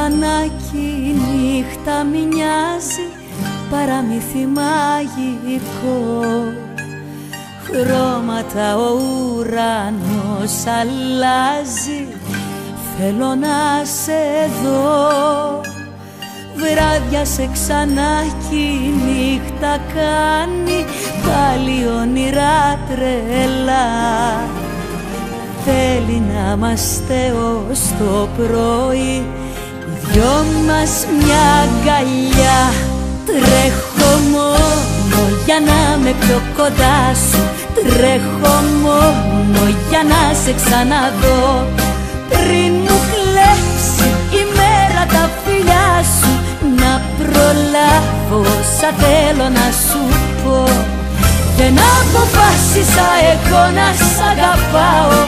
ξανά κι η νύχτα μοιάζει παραμύθι μαγικό. Χρώματα ο ουρανός αλλάζει, θέλω να σε δω. Βράδιασε ξανά κι η νύχτα κάνει πάλι όνειρα τρελά. Θέλει να είμαστε ως το πρωί, οι δυο μας μια αγκαλιά. Τρέχω μόνο για να με πιο κοντά σου, τρέχω μόνο για να σε ξαναδώ. Πριν μου κλέψει η μέρα τα φιλιά σου, να προλάβω όσα θέλω να σου πω. Δεν αποφάσισα εγώ να σ' αγαπάω,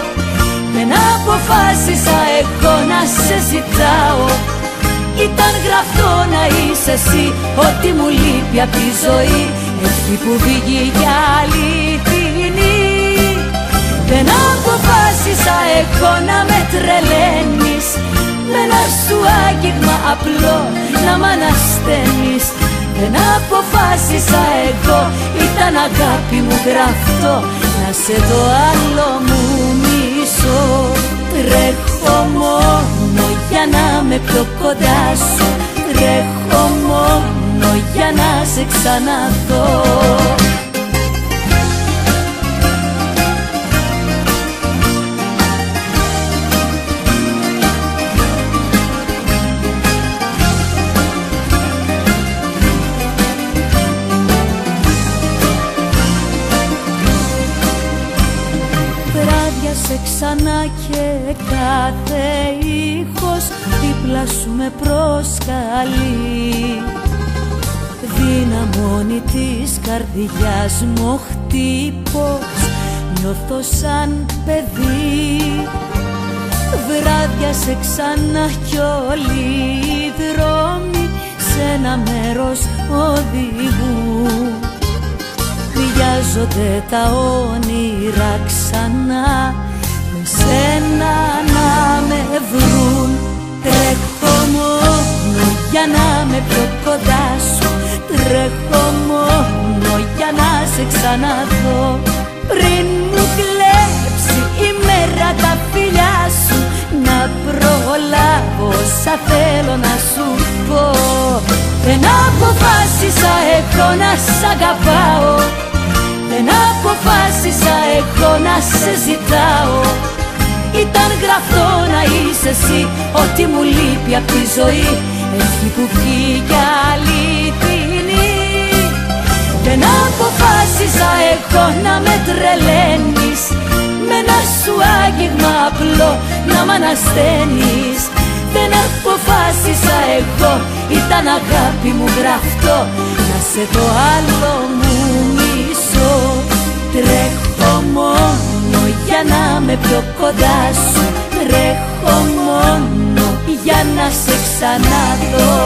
δεν αποφάσισα εγώ να σε ζητάω. Ήταν γραφτό να είσαι εσύ, ό,τι μου λείπει απ' τη ζωή έχει που βγήκε αληθινή. Δεν αποφάσισα εγώ να με τρελαίνεις, με ένα σου άγγιγμα απλό να μ' ανασταίνεις. Δεν αποφάσισα εγώ, ήταν αγάπη μου γραφτό να σε το άλλο μου μισώ. Τρέχω μόνο για να με πιο κοντά σου, τρέχω μόνο για να σε ξαναδώ. Βράδιασε ξανά και κάθε ήχος δίπλα σου με προσκαλεί. Δυναμώνει της καρδιάς μου ο χτύπος, νιώθω σαν παιδί. Βράδιασε ξανά κι όλοι οι δρόμοι σε ένα μέρος οδηγούν. Βιάζονται τα όνειρα ξανά, με σένα να με βρουν. Τρέχω μόνο για να με πιο κοντά σου, τρέχω μόνο για να σε ξαναδώ. Πριν μου κλέψει η μέρα τα φιλιά σου, να προλάβω όσα θέλω να σου πω. Δεν αποφάσισα εγώ να σ' αγαπάω, δεν αποφάσισα εγώ να σε ζητάω. Ήταν γραφτό να είσαι εσύ, ό,τι μου λείπει απ' τη ζωή έχει που βγήκε αληθινή. Δεν αποφάσισα εγώ να με τρελαίνεις, με ένα σου άγγιγμα απλό να μ' ανασταίνεις. Δεν αποφάσισα εγώ, ήταν αγάπη μου γραφτό να σε το άλλο μου μισώ. Τρέχω μόνο για να με πιο κοντά σου, τρέχω μόνο για να σε ξαναδώ.